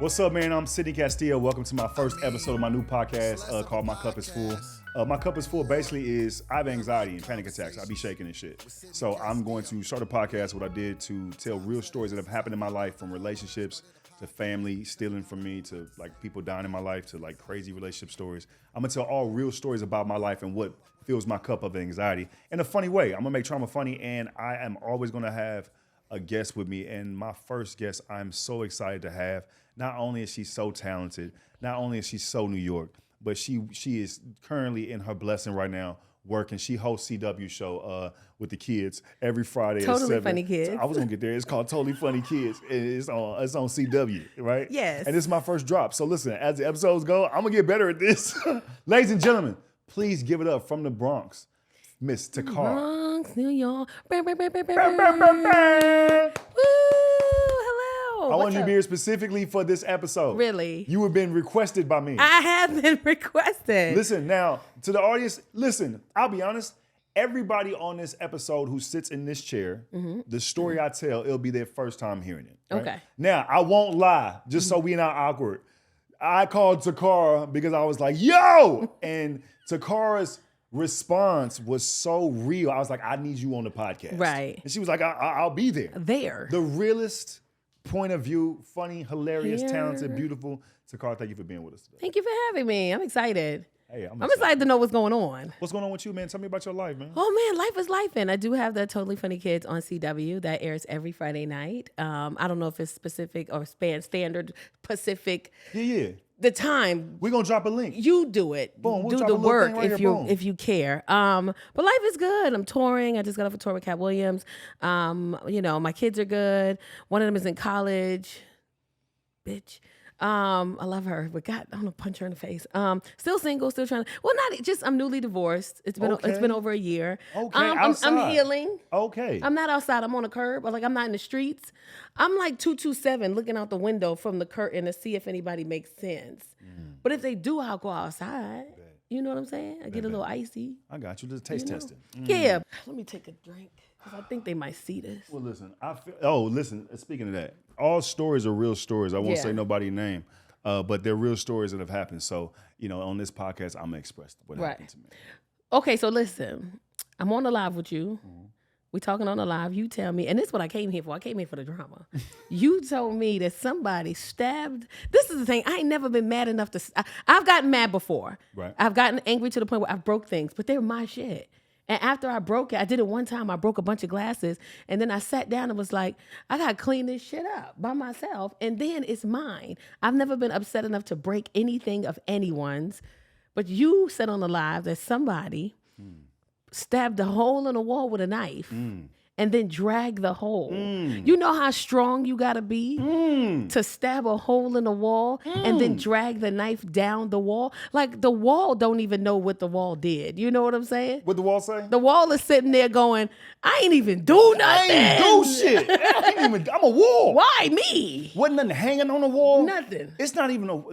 What's up, man? I'm Sidney Castillo. Welcome to my first episode of my new podcast called My Cup is Full. My Cup is Full basically is I have anxiety and panic attacks. I be shaking and shit. So I'm going to start a podcast, what I did, to tell real stories that have happened in my life, from relationships to family stealing from me to like people dying in my life to like crazy relationship stories. I'm gonna tell all real stories about my life and what fills my cup of anxiety in a funny way. I'm gonna make trauma funny, and I am always gonna have a guest with me. And my first guest I'm so excited to have. Not only is she so talented, not only is she so New York, but she is currently in her blessing right now working. She hosts CW show with the kids every Friday at 7. Totally Funny Kids. I was gonna get there. It's called Totally Funny Kids. It's on CW, right? Yes. And this is my first drop. So listen, as the episodes go, I'm gonna get better at this. Ladies and gentlemen, please give it up from the Bronx, Miss Tacarra. Bronx, New York. Woo, hello. I want you to be here specifically for this episode. Really? You have been requested by me. I have been requested. Listen, now, to the audience, listen, I'll be honest. Everybody on this episode who sits in this chair, the story I tell, it'll be their first time hearing it. Right? Okay. Now, I won't lie, just so we're not awkward. I called Tacarra because I was like, yo! And Tacarra's response was so real. I was like, I need you on the podcast. Right. And she was like, I'll be there. There. The realest point of view, funny, hilarious, talented, beautiful. Tacarra, thank you for being with us today. Thank you for having me. I'm excited. Hey, I'm excited to know what's going on. What's going on with you, man? Tell me about your life, man. Oh, man, life is life. And I do have the Totally Funny Kids on CW that airs every Friday night. I don't know if it's specific or standard Pacific. Yeah. The time. We're going to drop a link. You do it. Boom, we'll do drop the a little work thing right if here, you boom. if you care. But life is good. I'm touring. I just got off a tour with Cat Williams. My kids are good. One of them is in college. Bitch. I love her, but God, I'm gonna punch her in the face. Still single, still trying to. Well, not just. I'm newly divorced. It's been over a year. Okay, I'm healing. Okay. I'm not outside. I'm on a curb. Like I'm not in the streets. I'm like 227, looking out the window from the curtain to see if anybody makes sense. But if they do, I'll go outside. You know what I'm saying? I get a little icy. I got you. Just taste testing. Yeah. Let me take a drink because I think they might see this. Well, listen. Speaking of that, all stories are real stories. I won't say nobody's name, but they're real stories that have happened. So, on this podcast, I'm gonna express what happened to me. Okay, so listen, I'm on the live with you. We talking on the live. You tell me, and this is what I came here for. I came here for the drama. You told me that somebody stabbed. This is the thing. I ain't never been mad enough to. I've gotten mad before. Right. I've gotten angry to the point where I broke things, but they're my shit. And after I broke it, I did it one time. I broke a bunch of glasses, and then I sat down and was like, I gotta clean this shit up by myself, and then it's mine. I've never been upset enough to break anything of anyone's. But you said on the live that somebody stabbed a hole in a wall with a knife and then dragged the hole. You know how strong you gotta be to stab a hole in a wall and then drag the knife down the wall? Like the wall don't even know what the wall did. You know what I'm saying? What the wall say? The wall is sitting there going, I ain't even do nothing. I ain't do shit. I'm a wall. Why me? Wasn't nothing hanging on the wall. Nothing. It's not even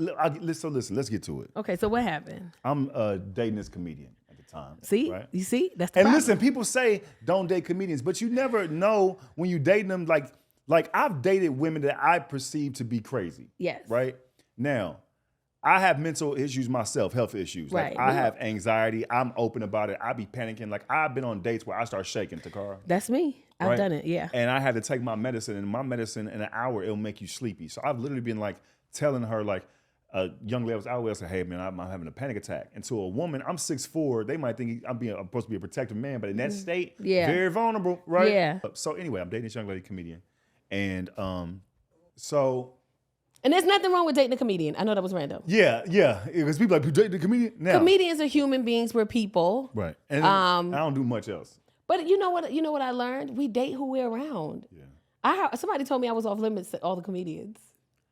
listen, let's get to it. Okay, so what happened? I'm dating this comedian. Time, See? right? You see? That's the and problem. listen, people say don't date comedians, but you never know when you dating them. Like I've dated women that I perceive to be crazy. Yes. Right? Now, I have mental issues myself, health issues. Like Right. I have anxiety. I'm open about it. I be panicking. Like I've been on dates where I start shaking, Tacarra. That's me. I've Right? done it, yeah. And I had to take my medicine, and my medicine in an hour, it'll make you sleepy. So I've literally been like telling her like, a young lady was out there, said, hey, man, I'm having a panic attack. And to a woman, I'm 6'4", they might think I'm supposed to be a protective man, but in that state, very vulnerable, right? Yeah. So anyway, I'm dating this young lady comedian. And And there's nothing wrong with dating a comedian. I know that was random. yeah. Because people are like, you dating a comedian? Now, Comedians are human beings. We're people. right. And I don't do much else. But you know what I learned? We date who we're around. Yeah. Somebody told me I was off limits to all the comedians.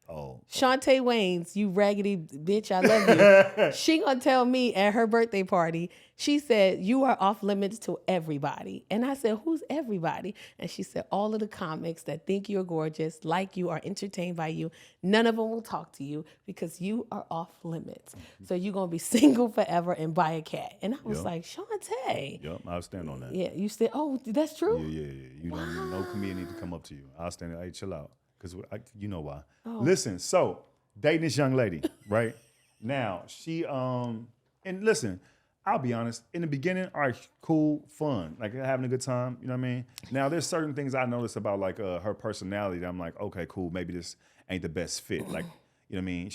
Oh. Shantae Waynes, you raggedy bitch, I love you. She gonna tell me at her birthday party, she said, you are off limits to everybody. And I said, who's everybody? And she said, all of the comics that think you're gorgeous, like you, are entertained by you, none of them will talk to you because you are off limits. So you're gonna be single forever and buy a cat. And I was like, Shantae. Yep, I'll stand on that. Yeah, you said, oh, that's true? Yeah. You don't need no comedian need to come up to you. I'll stand there, hey, chill out. Because you know why. Oh. Listen, so dating this young lady, right? Now, she, and listen, I'll be honest, in the beginning, all right, cool, fun, like having a good time, you know what I mean? Now, there's certain things I notice about like her personality that I'm like, okay, cool, maybe this ain't the best fit. Like, you know what I mean?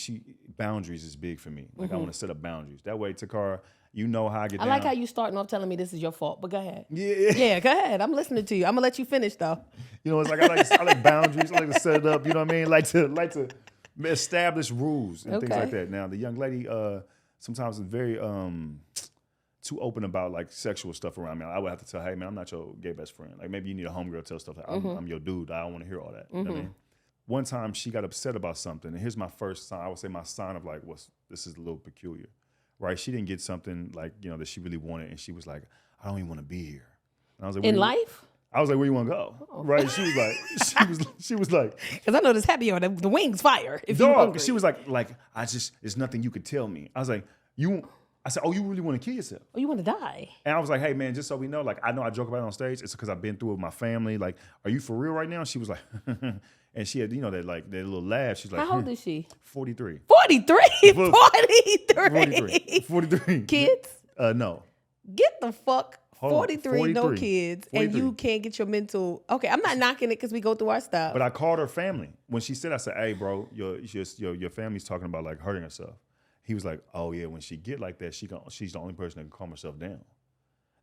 Boundaries is big for me. Like, I want to set up boundaries. That way, Tacarra, you know how I get down. I like how you starting off telling me this is your fault, but go ahead. Yeah. Yeah, go ahead. I'm listening to you. I'm gonna let you finish though. You know, it's like I like boundaries. I like to set it up. You know what I mean? Like to establish rules and things like that. Now, the young lady sometimes is very too open about like sexual stuff around me. I would have to tell, hey man, I'm not your gay best friend. Like maybe you need a homegirl tell stuff like I'm your dude. I don't want to hear all that. You know what I mean? One time she got upset about something, and here's my first sign. I would say my sign of like, this is a little peculiar, right? She didn't get something like that she really wanted, and she was like, I don't even want to be here. And I was like, in life. I was like, where you want to go? Oh. Right? She was like, she was like, because I know this happy on the wings fire. If you're hungry. She was like, there's nothing you could tell me. I was like, I said, oh, you really want to kill yourself? Oh, you want to die? And I was like, hey man, just so we know, like I know I joke about it on stage. It's because I've been through it with my family. Like, are you for real right now? She was like, and she had, that like that little laugh. She's like, how old is she? 43. 43? 43. Kids? No. Get the fuck. 43, no 43. kids, 43. and you can't get your mental. Okay, I'm not knocking it because we go through our stuff. But I called her family when she said, I said, hey bro, your family's talking about like hurting herself. He was like, oh yeah, when she get like that, she's the only person that can calm herself down.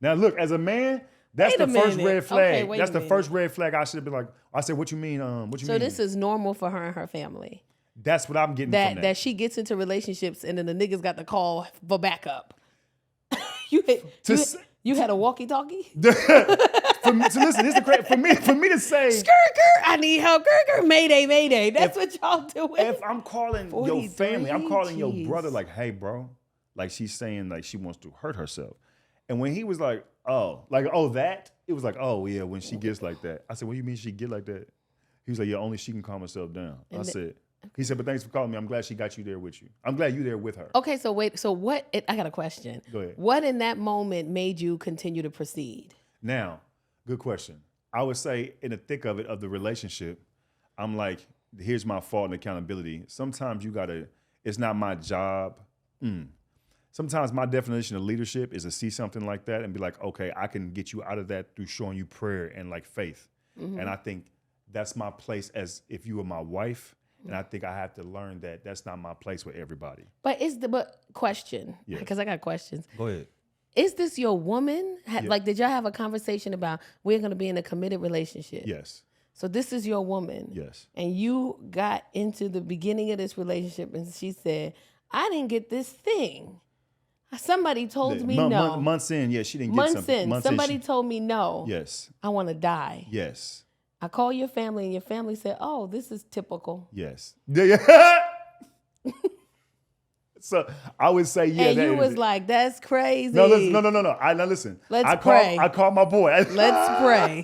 Now look, as a man, that's the first red flag. Okay, that's the first red flag. I should have been like, I said, what you mean? What you mean? So this is normal for her and her family. That's what I'm getting from that. That she gets into relationships and then the niggas got the call for backup. You had a walkie-talkie? So listen, this is crazy. For me to say, skirt, I need help, mayday, mayday. That's what y'all doing. If I'm calling your family, I'm calling your brother like, hey, bro. Like she's saying like she wants to hurt herself. And when he was like, that, it was like, oh yeah, when she gets like that. I said, what do you mean she get like that? He was like, yeah, only she can calm herself down. He said, but thanks for calling me. I'm glad she got you there with you. I'm glad you there with her. Okay, so wait. So what? I got a question. Go ahead. What in that moment made you continue to proceed? Now, good question. I would say in the thick of it, of the relationship, I'm like, here's my fault and accountability. Sometimes it's not my job. Sometimes my definition of leadership is to see something like that and be like, okay, I can get you out of that through showing you prayer and like faith. And I think that's my place as if you were my wife. And I think I have to learn that that's not my place with everybody. But question, because I got questions. Go ahead. Is this your woman? Like, did y'all have a conversation about we're going to be in a committed relationship? Yes. So this is your woman. Yes. And you got into the beginning of this relationship and she said, I didn't get this thing. Somebody told me no. Months in, she didn't get something. Months in, somebody told me no. Yes. I want to die. Yes. I call your family and your family said, oh, this is typical. Yes. So I would say, yeah. And you was like, that's crazy. No. Listen. Let's pray. I called my boy. Let's pray.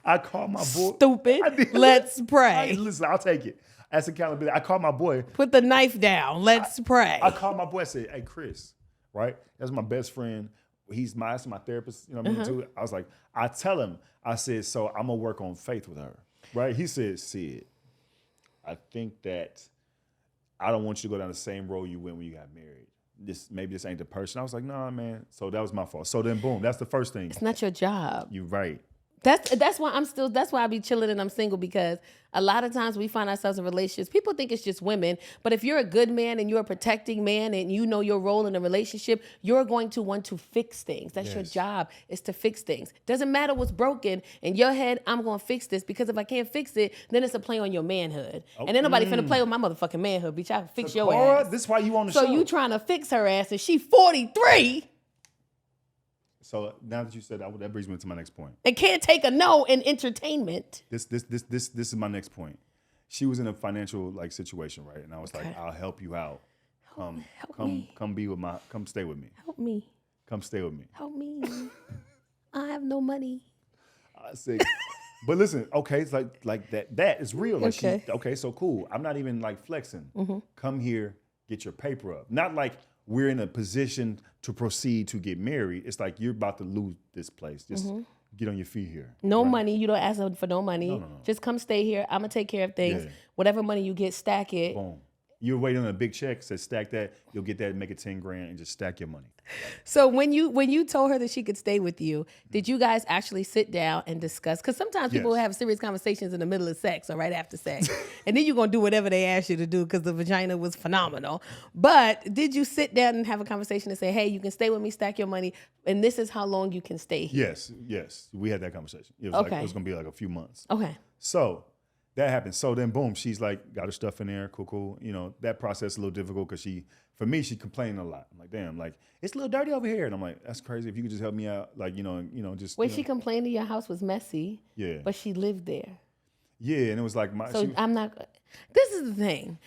I called my boy. Stupid. Let's pray. Listen, I'll take it. That's accountability. I called my boy. Put the knife down. Let's pray. I called my boy and said, hey, Chris, right? That's my best friend. That's my therapist, you know what I mean, too. I was like, I tell him, I said, so I'm going to work on faith with her, right? He said, Sid, I think that I don't want you to go down the same road you went when you got married. Maybe this ain't the person. I was like, nah, man. So that was my fault. So then, boom, that's the first thing. It's not your job. You're right. That's why I be chilling and I'm single, because a lot of times we find ourselves in relationships. People think it's just women, but if you're a good man and you're a protecting man and you know your role in a relationship, you're going to want to fix things. That's your job, is to fix things. Doesn't matter what's broken. In your head, I'm going to fix this, because if I can't fix it, then it's a play on your manhood. And ain't nobody finna play with my motherfucking manhood, bitch. I can fix your ass. This is why you on the show. So you trying to fix her ass and she 43. So now that you said that brings me to my next point. And can't take a no in entertainment. This is my next point. She was in a financial situation, right? And I was like, I'll help you out. Come stay with me. Help me. Come stay with me. Help me. I have no money. I said, but listen, okay, it's like that is real. Like okay. So cool. I'm not even like flexing. Come here, get your paper up. Not like we're in a position to proceed to get married. It's like you're about to lose this place. Just get on your feet here. No money. You don't ask them for no money. No. Just come stay here. I'm going to take care of things. Whatever money you get, stack it. Boom. You're waiting on a big check, says stack that, you'll get that, make it 10 grand and just stack your money. So when you told her that she could stay with you, did you guys actually sit down and discuss? Because sometimes people have serious conversations in the middle of sex or right after sex. And then you're going to do whatever they ask you to do because the vagina was phenomenal. But did you sit down and have a conversation and say, hey, you can stay with me, stack your money, and this is how long you can stay here? Yes. We had that conversation. It was it was going to be like a few months. Okay. So that happened. So then, boom, she's like, got her stuff in there, cool. You know, that process is a little difficult because for me, she complained a lot. I'm like, damn, like, it's a little dirty over here. And I'm like, that's crazy. If you could just help me out, like, just. Wait, she complained that your house was messy. Yeah. But she lived there. Yeah, and it was like This is the thing.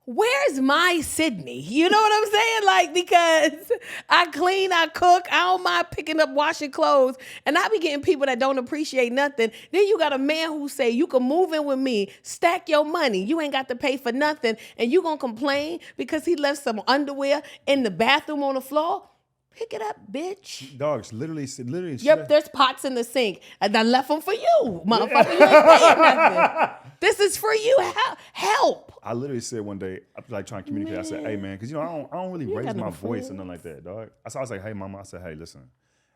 Where's my Sydney? You know what I'm saying? Like, because I clean, I cook, I don't mind picking up washing clothes, and I be getting people that don't appreciate nothing. Then you got a man who say, you can move in with me, stack your money, you ain't got to pay for nothing, and you gonna complain because he left some underwear in the bathroom on the floor? Pick it up, bitch. Dogs, literally. Yep, there's pots in the sink. And I left them for you, motherfucker. You ain't paying nothing. This is for you. Help. I literally said one day, I was like trying to communicate. I said, hey, man, because, I don't really raise my voice or nothing like that, dog. I was like, hey, mama. I said, hey, listen,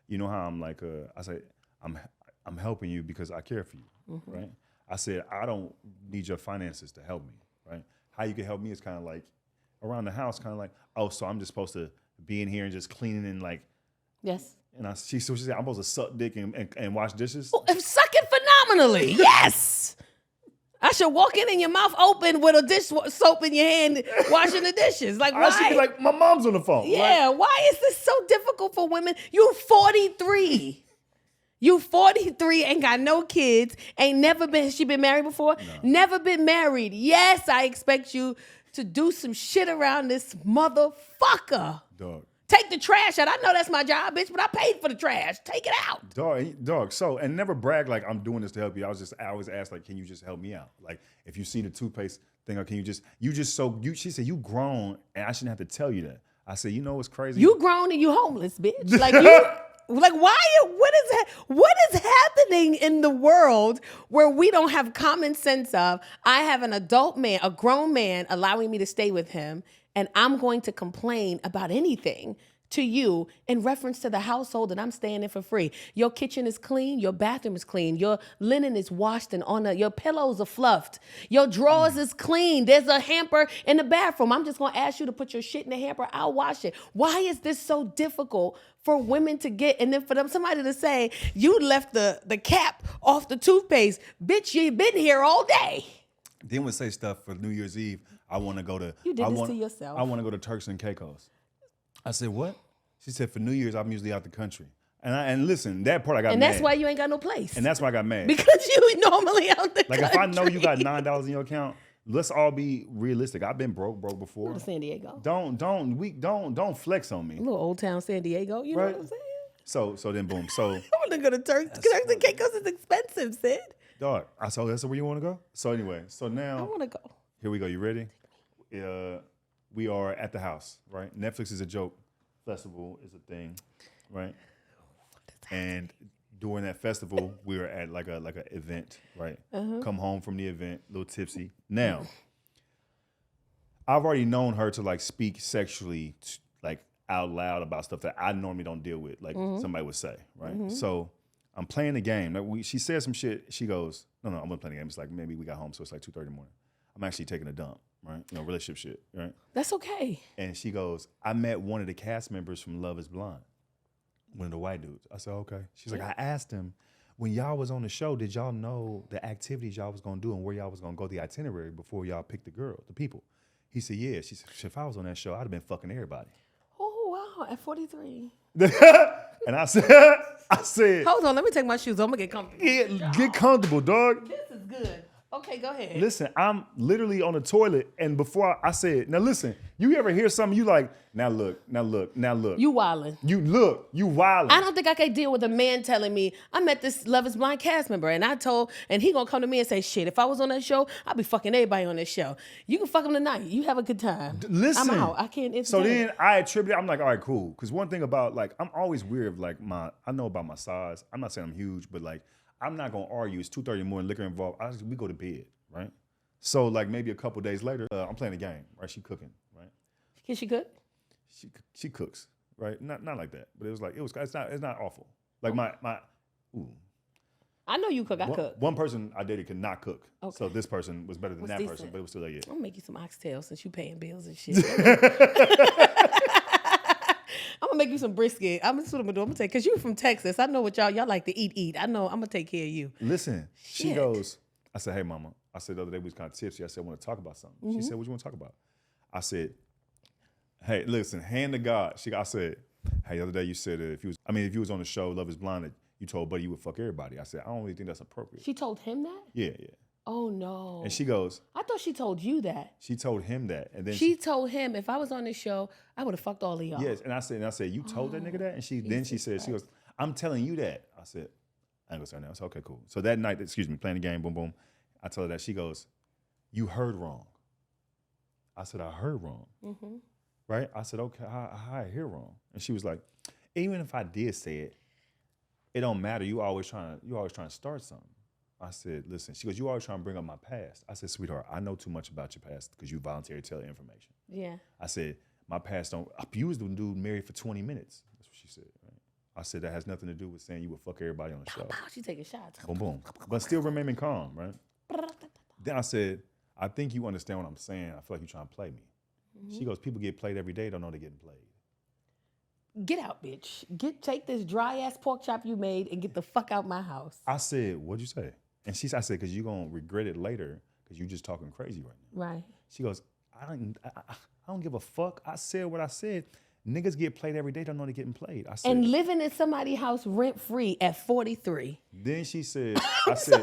you know how I'm like, I said, I'm helping you because I care for you, right? I said, I don't need your finances to help me, right? How you can help me is kind of like around the house, kind of like, oh, so I'm just supposed to be in here and just cleaning and like. Yes. And she said, I'm supposed to suck dick and wash dishes? Oh, suck it phenomenally. Yes. I should walk in and your mouth open with a dish soap in your hand washing the dishes. Like, why? I should be like, my mom's on the phone. Yeah, right? Why is this so difficult for women? You 43. You 43, ain't got no kids, she been married before? No. Never been married. Yes, I expect you to do some shit around this motherfucker. Dog. Take the trash out. I know that's my job, bitch, but I paid for the trash. Take it out. Dog. So, and never brag like I'm doing this to help you. I always ask like, can you just help me out? Like, if you see the toothpaste thing, or can she said, you grown, and I shouldn't have to tell you that. I said, you know what's crazy? You grown and you homeless, bitch. Like, what is happening in the world where we don't have common sense of, I have an adult man, a grown man allowing me to stay with him, and I'm going to complain about anything to you in reference to the household that I'm staying in for free. Your kitchen is clean, your bathroom is clean, your linen is washed and your pillows are fluffed, your drawers is clean, there's a hamper in the bathroom. I'm just gonna ask you to put your shit in the hamper, I'll wash it. Why is this so difficult for women to get, and then for somebody to say, you left the cap off the toothpaste? Bitch, you been here all day. Then would say stuff for New Year's Eve, I wanna go to- You did this to yourself. I wanna go to Turks and Caicos. I said, what? She said, for New Year's, I'm usually out the country. And listen, that part I got mad. And that's why you ain't got no place. And that's why I got mad. Because you normally out the country. Like, if I know you got $9 in your account, let's all be realistic. I've been broke before. Go to San Diego. Don't flex on me. A little old town San Diego, you know what I'm saying? So then boom. So I want to go to Turks and Caicos is expensive, Sid. Dog, so that's where you want to go? So anyway, so now I want to go. Here we go. You ready? We are at the house, right? Netflix is a joke. Festival is a thing, right? And during that festival, we were at like a event, right? Come home from the event, a little tipsy. Now, I've already known her to like speak sexually, like out loud about stuff that I normally don't deal with, like somebody would say, right? So I'm playing the game. Like she said some shit. She goes, no, I'm gonna play the game. It's like maybe we got home, so it's like 2:30 in the morning. I'm actually taking a dump, right? Relationship shit, right? That's okay. And she goes, I met one of the cast members from Love is Blind, one of the white dudes. I said, okay. She's like, I asked him, when y'all was on the show, did y'all know the activities y'all was gonna do and where y'all was gonna go, the itinerary before y'all picked the people? He said, yeah. She said, if I was on that show, I'd have been fucking everybody. Oh, wow, at 43. And I said, hold on, let me take my shoes off. I'm gonna get comfortable. Yeah, get comfortable, dog. This is good. Okay, go ahead. Listen, I'm literally on the toilet, and before I said, now listen, you ever hear something, you like, now look. You wildin'. You wildin'. I don't think I can deal with a man telling me, I met this Love is Blind cast member, and he gonna come to me and say, shit, if I was on that show, I'd be fucking everybody on this show. You can fuck him tonight. You have a good time. Listen. I'm out. I can't entertain. So then I attribute, I'm like, all right, cool. Because one thing about, like, I'm always weird of, like, I know about my size. I'm not saying I'm huge, but, like, I'm not gonna argue. It's 2:30 in the morning, liquor involved. We go to bed, right? So like maybe a couple days later, I'm playing a game, right? She cooking, right? Can she cook? She cooks, right? Not like that, but it's not awful. Like my ooh. I know you cook. I cook. One person I dated could not cook. Okay. So this person was better than that decent? person, but it was still like, yeah. I'm gonna make you some oxtails since you paying bills and shit. I'm gonna make you some brisket. That's what I'm gonna do. I'm gonna take, cause you from Texas. I know what y'all like to eat. I know. I'm gonna take care of you. Listen, she Shit. goes. I said, hey, mama. I said the other day we was kind of tipsy. I said, I want to talk about something. Mm-hmm. She said, what you want to talk about? I said, hey, listen, hand to God. I said, hey, the other day you said if you was on the show Love Is Blind, that you told Buddy you would fuck everybody. I said, I don't really think that's appropriate. She told him that? Yeah. Oh no. And she goes, I thought she told you that. she told him that, and then She told him if I was on this show, I would have fucked all of y'all. yes, and I said, you told that nigga that, and she goes, I'm telling you that. I said, I ain't gonna say that. I said, okay, cool. So that night, playing the game, boom, boom. I told her that. She goes, you heard wrong. I said, I heard wrong. Mm-hmm. Right? I said, okay, how I hear wrong? And she was like, even if I did say it, it don't matter. You always trying to start something. I said, listen. She goes, you always trying to bring up my past. I said, sweetheart, I know too much about your past because you volunteered to tell information. Yeah. I said, my past don't. You was the dude married for 20 minutes. That's what she said. Right? I said, that has nothing to do with saying you would fuck everybody on the show. She taking shots. Boom, boom. But still remaining calm, right? Then I said, I think you understand what I'm saying. I feel like you're trying to play me. Mm-hmm. She goes, people get played every day, don't know they're getting played. Get out, bitch. Take this dry ass pork chop you made and get the fuck out my house. I said, what'd you say? And I said, because you're going to regret it later because you're just talking crazy right now. Right. She goes, I don't give a fuck. I said what I said. Niggas get played every day, don't know they're getting played. I said, and living in somebody's house rent free at 43. Then she said, I said,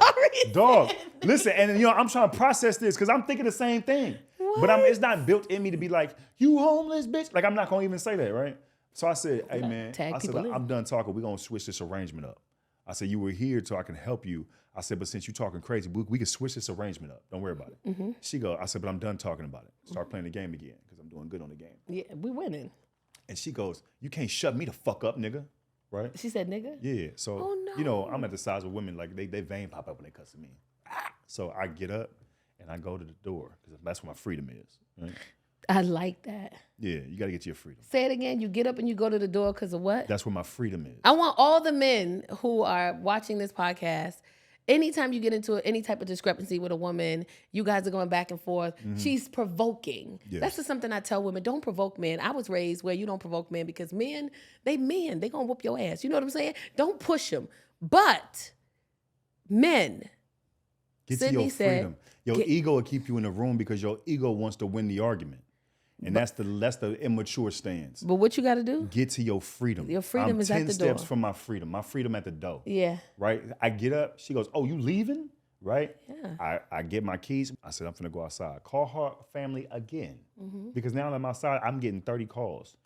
dog, listen, and I'm trying to process this because I'm thinking the same thing. What? But it's not built in me to be like, you homeless bitch. Like, I'm not going to even say that, right? So I said, hey, man, I'm done talking. We're going to switch this arrangement up. I said, you were here so I can help you. I said, but since you're talking crazy, we can switch this arrangement up. Don't worry about it. Mm-hmm. She goes, I said, but I'm done talking about it. Start playing the game again because I'm doing good on the game. Yeah, we winning. And she goes, you can't shut me the fuck up, nigga. Right? She said nigga? Yeah. So, I'm at the size of women, like they vein pop up when they cuss at me. So I get up and I go to the door because that's where my freedom is. Right? I like that. Yeah, you got to get to your freedom. Say it again. You get up and you go to the door because of what? That's where my freedom is. I want all the men who are watching this podcast, anytime you get into any type of discrepancy with a woman, you guys are going back and forth. Mm-hmm. She's provoking. Yes. That's just something I tell women. Don't provoke men. I was raised where you don't provoke men because men. They going to whoop your ass. You know what I'm saying? Don't push them. But men. Get Sydney to your freedom. Your ego will keep you in the room because your ego wants to win the argument. And that's the immature stance. But what you got to do? Get to your freedom. Your freedom is at the door. 10 steps from my freedom. My freedom at the door. Yeah. Right? I get up. She goes, oh, you leaving? Right? Yeah. I get my keys. I said, I'm finna go outside. Call her family again. Mm-hmm. Because now that I'm outside, I'm getting 30 calls.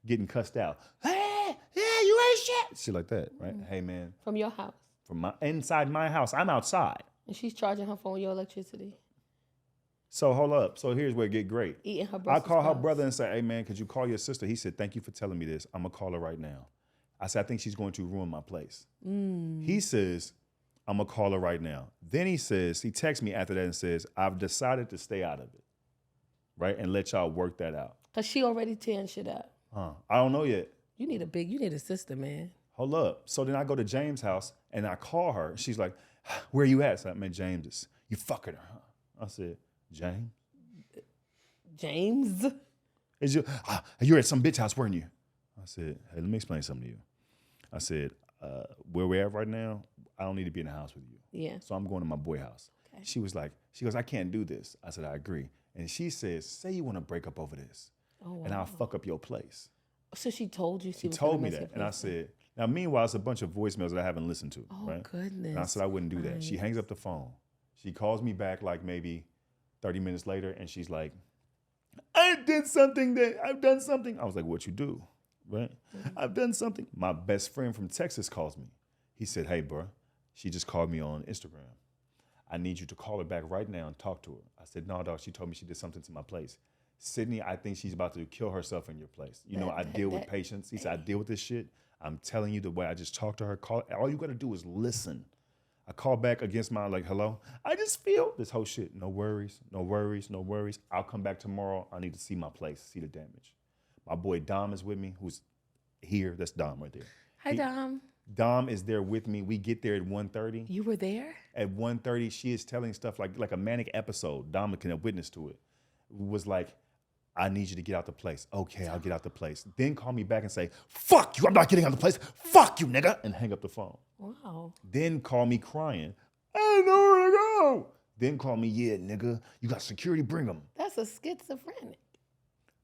Getting cussed out. Hey, yeah, you ain't shit. Shit like that, right? Mm-hmm. Hey, man. From your house. From inside my house. I'm outside. And she's charging her phone your electricity. So hold up. So here's where it get great. Eating her I call her brother and say, hey, man, could you call your sister? He said, thank you for telling me this. I'm going to call her right now. I said, I think she's going to ruin my place. He says, I'm going to call her right now. Then he texts me after that and says, I've decided to stay out of it. Right? And let y'all work that out. Because she already tearing shit up. I don't know yet. You need a sister, man. Hold up. So then I go to James' house and I call her. She's like, where you at? So I met James's. You fucking her, huh? I said, James? You're at some bitch house, weren't you? I said, hey, let me explain something to you. I said, where we're at right now, I don't need to be in the house with you. Yeah. So I'm going to my boy house. Okay. She goes, I can't do this. I said, I agree. And she says, say you want to break up over this. Oh, wow. And I'll fuck up your place. So she told you she told me that. And I said, now meanwhile, it's a bunch of voicemails that I haven't listened to. Oh, right? Goodness. And I said I wouldn't do that. She hangs up the phone. She calls me back like maybe 30 minutes later, and she's like, I've done something. I was like, what you do? Right? Mm-hmm. I've done something. My best friend from Texas calls me. He said, hey, bro, she just called me on Instagram. I need you to call her back right now and talk to her. I said, no, dog, she told me she did something to my place. Sydney, I think she's about to kill herself in your place. You know, I deal with patience. He said, I deal with this shit. I'm telling you the way I just talked to her. All you got to do is listen. I call back against my hello. I just feel this whole shit. No worries, no worries, no worries. I'll come back tomorrow. I need to see my place, see the damage. My boy Dom is with me, who's here. That's Dom right there. Hi, Dom. Dom is there with me. We get there at 1:30. You were there? At 1:30, she is telling stuff like a manic episode. Dom can have witness to it. Was like, I need you to get out the place. Okay, I'll get out the place. Then call me back and say, fuck you, I'm not getting out the place. Fuck you, nigga. And hang up the phone. Wow. Then call me crying. I don't know where to go. Then call me, yeah, nigga, you got security, bring them. That's a schizophrenic.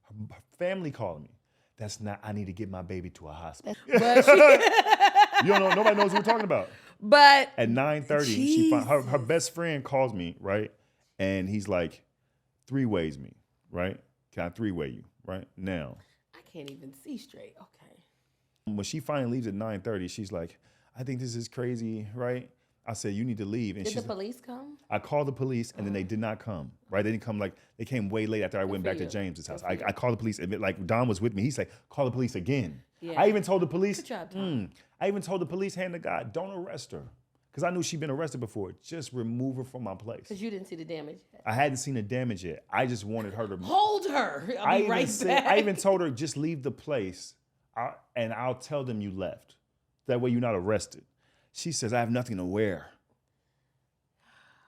Her family calling me. That's not, I need to get my baby to a hospital. You don't know, nobody knows what we're talking about. But at 9:30, her best friend calls me, right? And he's like, 3-ways me, right? Can I 3-way you, right? Now. I can't even see straight. Okay. When she finally leaves at 9:30, she's like, I think this is crazy, right? I said, you need to leave. And did the police come? I called the police and then they did not come, right? They didn't come they came way late after I went back to James's house. I called the police, and Don was with me. He said, call the police again. Yeah. I even told the police, good job, Tom. I even told the police, hand to God, don't arrest her. Because I knew she'd been arrested before. Just remove her from my place. Because you didn't see the damage yet. I hadn't seen the damage yet. I just wanted her to hold her. I'll be right back. I even told her, just leave the place and I'll tell them you left. That way you're not arrested. She says, I have nothing to wear.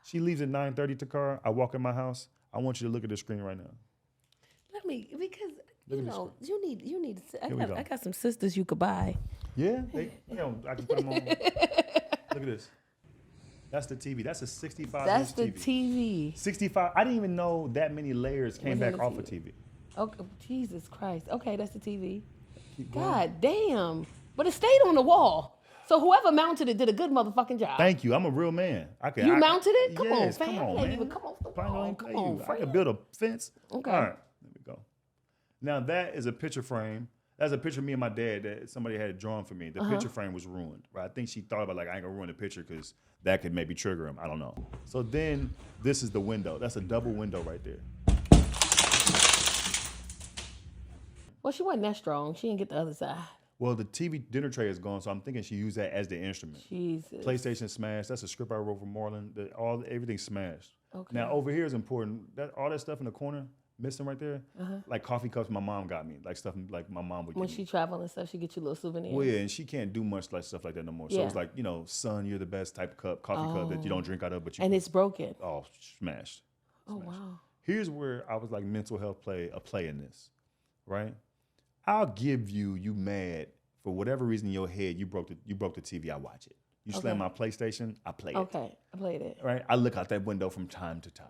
She leaves at 9:30, Tacarra. I walk in my house. I want you to look at the screen right now. Because you need. I got some sisters you could buy. Yeah, I can put them on. Look at this. That's the TV. That's a 65 That's inch the TV. 65. I didn't even know that many layers came back off a TV. Okay, Jesus Christ. Okay, that's the TV. God damn. But it stayed on the wall. So whoever mounted it did a good motherfucking job. Thank you. I'm a real man. You mounted it? Come on, fam. Come on, man. Even come off the wall. Come on, I can build a fence. Okay. All right. There we go. Now that is a picture frame. That's a picture of me and my dad that somebody had drawn for me. The picture frame was ruined, right? I think she thought about I ain't gonna ruin the picture because that could maybe trigger him. I don't know. So then this is the window. That's a double window right there. Well, she wasn't that strong. She didn't get the other side. Well, the TV dinner tray is gone, so I'm thinking she used that as the instrument. Jesus. PlayStation smashed. That's a script I wrote for Marlon. Everything smashed. Okay. Now over here is important. All that stuff in the corner, missing right there, like coffee cups my mom got me, like stuff like my mom would give me. When she travel and stuff, she get you little souvenirs. Well, yeah, and she can't do much like stuff like that no more. So it's like, son, you're the best type of coffee cup that you don't drink out of, but you. And it's broken. Oh, smashed. Oh, wow. Here's where I was like, mental health play in this, right? I'll give you mad for whatever reason in your head you broke the TV. I watch it. You slam my PlayStation, I play it. Okay, I played it. Right? I look out that window from time to time.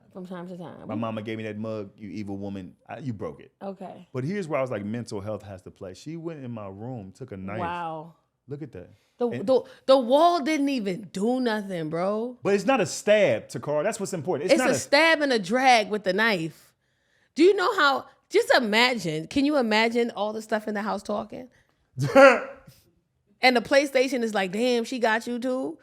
My mama gave me that mug, you evil woman. You broke it. Okay. But here's where I was like, mental health has to play. She went in my room, took a knife. Wow. Look at that. The wall didn't even do nothing, bro. But it's not a stab, Tacarra. That's what's important. It's not a stab and a drag with the knife. Do you know how? Just imagine. Can you imagine all the stuff in the house talking? And the PlayStation is like, damn, she got you too.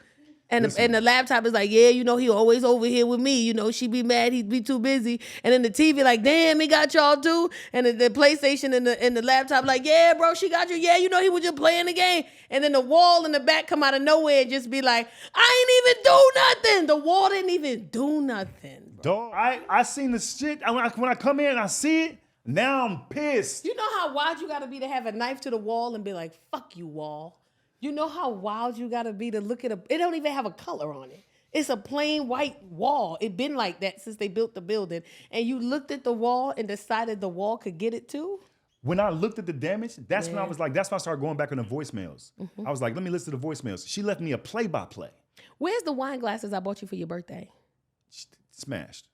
And the laptop is like, yeah, he always over here with me. She be mad, he'd be too busy. And then the TV like, damn, he got y'all too. And the PlayStation and the laptop like, yeah, bro, she got you. Yeah, he was just playing the game. And then the wall in the back come out of nowhere and just be like, I ain't even do nothing. The wall didn't even do nothing. Dog, I seen the shit. When I come in and I see it, now I'm pissed. You know how wild you gotta be to have a knife to the wall and be like, fuck you, wall. You know how wild you gotta be to look at it don't even have a color on it. It's a plain white wall. It been like that since they built the building. And you looked at the wall and decided the wall could get it too? When I looked at the damage, that's when I was like, that's when I started going back on the voicemails. I was like, let me listen to the voicemails. She left me a play-by-play. Where's the wine glasses I bought you for your birthday? Smashed.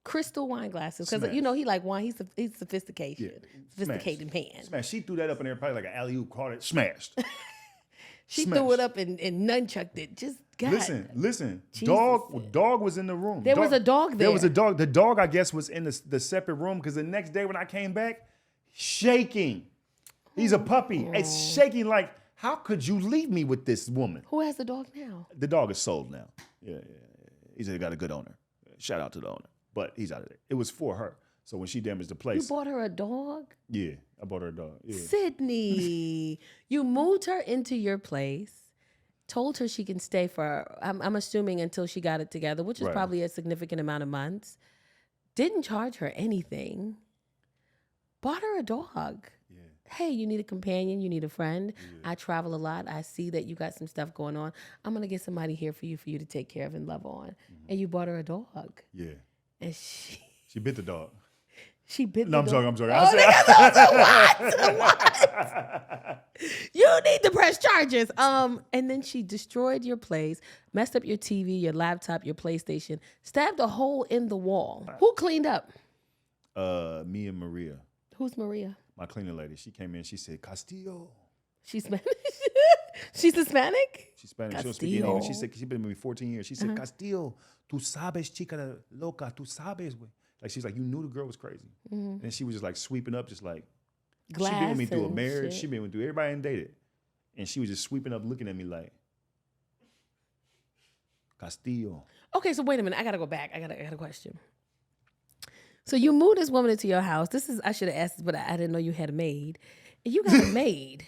Crystal wine glasses. Because, he like wine. He's sophistication. Yeah. Sophisticated man. Smashed. She threw that up in there probably like an alley-oop, caught it, smashed. She threw it up and nunchucked it. Just God. Listen. Dog was in the room. There was a dog there. There was a dog. The dog, I guess, was in the separate room because the next day when I came back, shaking. He's a puppy. It's shaking like, how could you leave me with this woman? Who has the dog now? The dog is sold now. Yeah. He's got a good owner. Shout out to the owner. But he's out of there. It was for her. So when she damaged the place. You bought her a dog? Yeah, I bought her a dog. Yeah. Sydney, you moved her into your place told her she can stay for, I'm assuming until she got it together, which is Right. probably a significant amount of months. Didn't charge her anything. Bought her a dog. Yeah. Hey, you need a companion, you need a friend. I travel a lot. I see that you got some stuff going on. I'm going to get somebody here for you to take care of and love on. And you bought her a dog. Yeah. And she bit the dog. She bit No, the I'm joking. dog. What? You need to press charges. And then she destroyed your place, messed up your TV, your laptop, your PlayStation, stabbed a hole in the wall. Who cleaned up? Me and Maria, Who's Maria? my cleaning lady. She came in. She said, Castillo. She's Spanish. She's Hispanic. She's Spanish. She don't speak Castillo. English. She said, she's been with me 14 years. She said, Castillo, tú sabes, chica loca, tú sabes, güey. Like, she's like, you knew the girl was crazy. And she was just like sweeping up, just like, Glass she been with me through a and marriage. shit. She been with through everybody and dated. And she was just sweeping up, looking at me like, Castillo. Okay, so wait a minute. I gotta go back. I got a question. So you moved this woman into your house. I should have asked this, but I didn't know you had a maid. And you got a maid.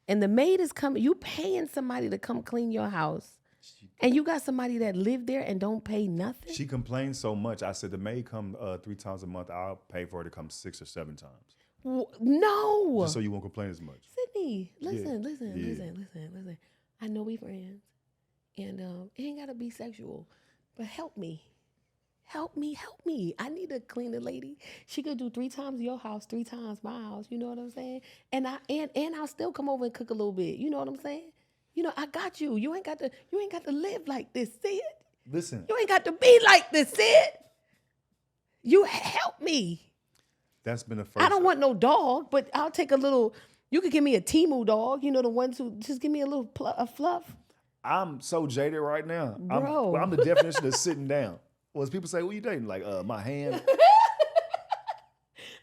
And the maid is coming. You paying somebody to come clean your house. And you got somebody that live there and don't pay nothing? She complains so much. I said, the maid come 3 times a month. I'll pay for her to come 6 or 7 times. No. Just so you won't complain as much. Sydney, listen. Yeah. I know we friends. And it ain't got to be sexual. But help me. Help me. I need a cleaner lady. She could do 3 times your house, 3 times my house. You know what I'm saying? And I'll still come over and cook a little bit. You know what I'm saying? You know, I got you. You ain't got to live like this, Sid. Listen. You ain't got to be like this, Sid. You help me. That's been the first. I don't want no dog, but I'll take a little. You could give me a Timu dog. You know, the ones who just give me a little a fluff. I'm so jaded right now. Bro. I'm the definition of sitting down. When people say, "What you dating?" Like, my hand.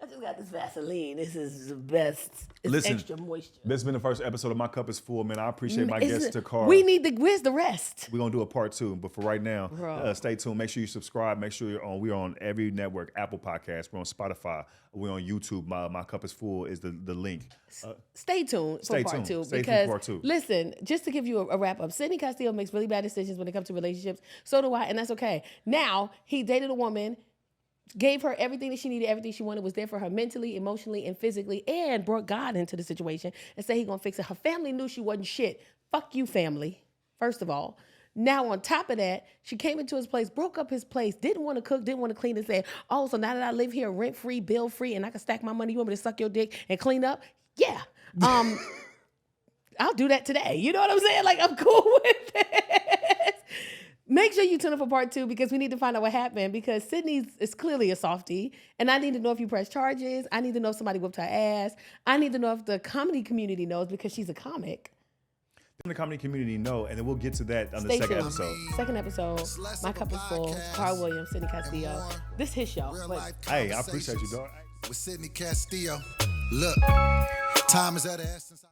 I just got this Vaseline. This is the best. It's Listen, extra moisture. This has been the first episode of My Cup is Full, man. I appreciate my Isn't guest, it- Tacarra. Where's the rest? We're going to do a part 2. But for right now, Bro. stay tuned. Make sure you subscribe. Make sure we're on every network, Apple Podcasts. We're on Spotify. We're on YouTube. My Cup is Full is the link. Stay tuned Stay for part tuned. 2. Stay tuned Because, for part 2. listen, just to give you a wrap up, Sidney Castillo makes really bad decisions when it comes to relationships. So do I, and that's okay. Now, he dated a woman, gave her everything that she needed, everything she wanted, was there for her mentally, emotionally, and physically, and brought God into the situation and said he gonna fix it. Her family knew she wasn't shit. Fuck you, family, first of all. Now, on top of that, she came into his place, broke up his place, didn't want to cook, didn't want to clean, and said, oh, so now that I live here rent-free, bill-free, and I can stack my money, you want me to suck your dick and clean up? Yeah. I'll do that today. You know what I'm saying? Like, I'm cool with it. Make sure you tune in for part 2 because we need to find out what happened because Sydney is clearly a softie. And I need to know if you press charges. I need to know if somebody whipped her ass. I need to know if the comedy community knows because she's a comic. The comedy community know, and then we'll get to that on the Stay second tuned. episode. Second episode, My Cup is Full, Tacarra Williams, Sidney Castillo. This is his show. But Hey, I appreciate you, dog. With Sidney Castillo. Look, time is at the essence.